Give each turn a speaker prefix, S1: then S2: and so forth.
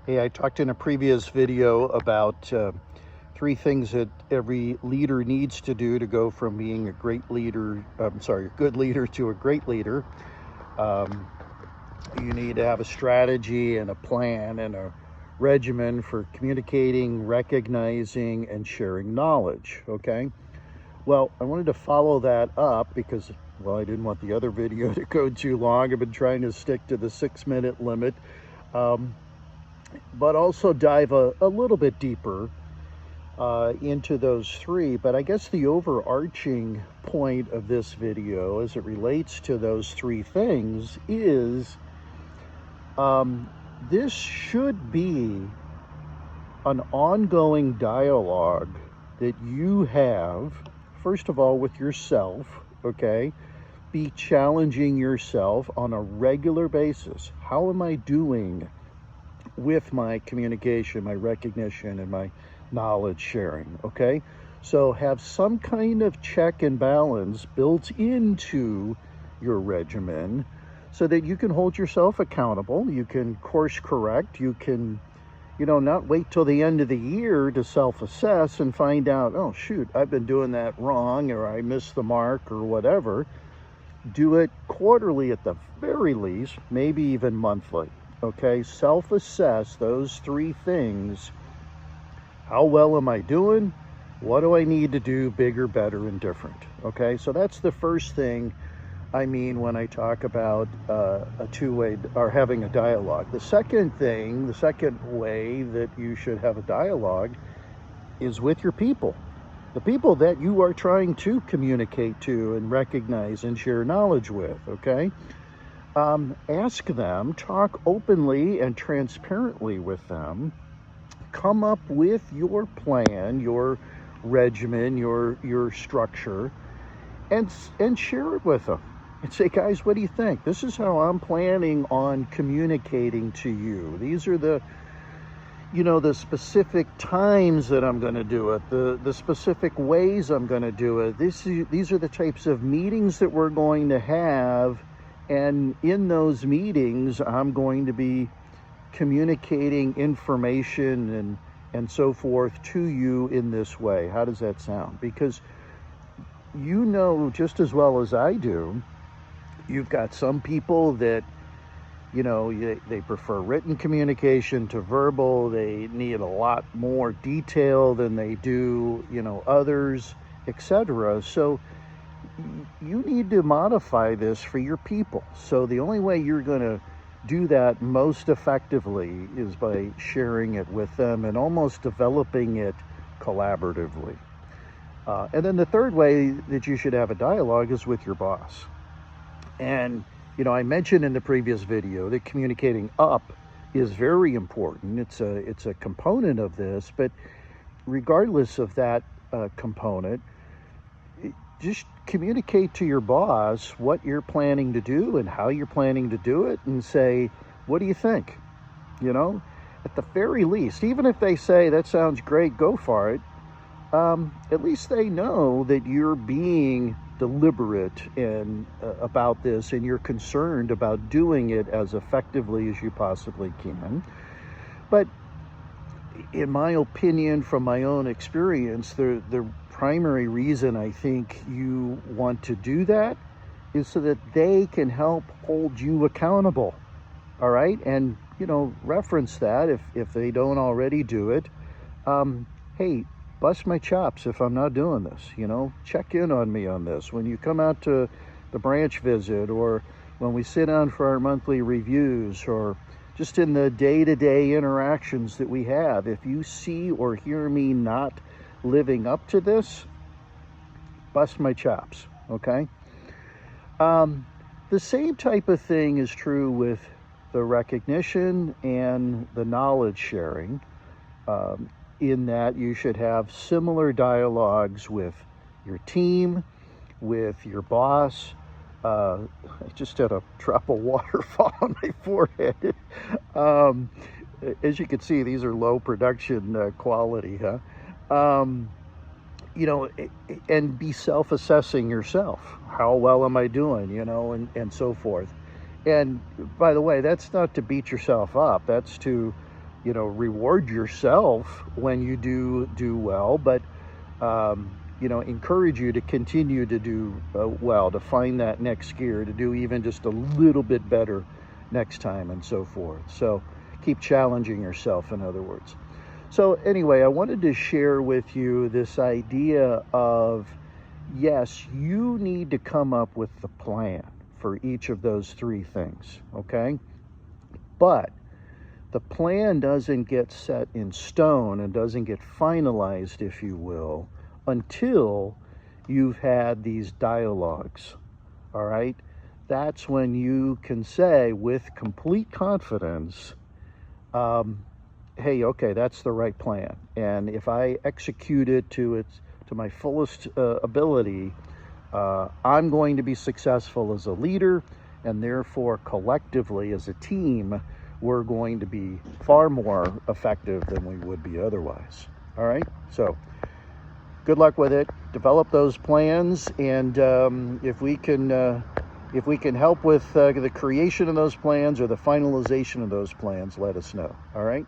S1: Hey, I talked in a previous video about three things that every leader needs to do to go from being a great leader, a good leader to a great leader. Um, you need to have a strategy and a plan and a regimen for communicating, recognizing, and sharing knowledge, okay? Well, I wanted to follow that up because, well, I didn't want the other video to go too long. I've been trying to stick to the 6-minute limit. Um, but also dive a little bit deeper into those three. But I guess the overarching point of this video as it relates to those three things is this should be an ongoing dialogue that you have, first of all, with yourself, okay? Be challenging yourself on a regular basis. How am I doing with my communication, my recognition, and my knowledge sharing, okay? So have some kind of check and balance built into your regimen so that you can hold yourself accountable, you can course correct, you can, not wait till the end of the year to self-assess and find out, oh shoot, I've been doing that wrong, or I missed the mark, or whatever. Do it quarterly at the very least, maybe even monthly. Okay, self-assess those three things. How well am I doing? What do I need to do bigger, better, and different? Okay, so that's the first thing I mean when I talk about a two-way or having a dialogue. The second way that you should have a dialogue is with your people. The people that you are trying to communicate to and recognize and share knowledge with, okay? Ask them, talk openly and transparently with them, come up with your plan, your regimen, your structure, and share it with them. And say, guys, what do you think? This is how I'm planning on communicating to you. These are the specific times that I'm going to do it, the specific ways I'm going to do it. These are the types of meetings that we're going to have. And in those meetings, I'm going to be communicating information and so forth to you in this way. How does that sound? Because you know just as well as I do, you've got some people that, they prefer written communication to verbal. They need a lot more detail than they do, others, etc. So you need to modify this for your people. So the only way you're going to do that most effectively is by sharing it with them and almost developing it collaboratively. And then the third way that you should have a dialogue is with your boss. And, I mentioned in the previous video that communicating up is very important. It's a component of this, but regardless of that component, just communicate to your boss what you're planning to do and how you're planning to do it, and say, what do you think? At the very least, even if they say that sounds great, go for it, at least they know that you're being deliberate and about this, and you're concerned about doing it as effectively as you possibly can. But in my opinion, from my own experience, the primary reason I think you want to do that is so that they can help hold you accountable. All right, and reference that if they don't already do it. Hey, bust my chops if I'm not doing this. Check in on me on this when you come out to the branch visit, or when we sit down for our monthly reviews, or just in the day-to-day interactions that we have. If you see or hear me not living up to this, bust my chops, okay? The same type of thing is true with the recognition and the knowledge sharing, in that you should have similar dialogues with your team, with your boss. I just had a drop of water fall on my forehead. As you can see, these are low production quality, huh? And be self-assessing yourself. How well am I doing, and so forth. And by the way, that's not to beat yourself up. That's to reward yourself when you do well, but encourage you to continue to do well, to find that next gear, to do even just a little bit better next time, and so forth. So keep challenging yourself, in other words. So anyway, I wanted to share with you this idea of, yes, you need to come up with the plan for each of those three things, okay? But the plan doesn't get set in stone and doesn't get finalized, if you will, until you've had these dialogues, all right? That's when you can say with complete confidence, hey, okay, that's the right plan. And if I execute it to my fullest ability, I'm going to be successful as a leader, and therefore collectively as a team, we're going to be far more effective than we would be otherwise. All right, so good luck with it. Develop those plans, and if we can help with the creation of those plans or the finalization of those plans, let us know. All right.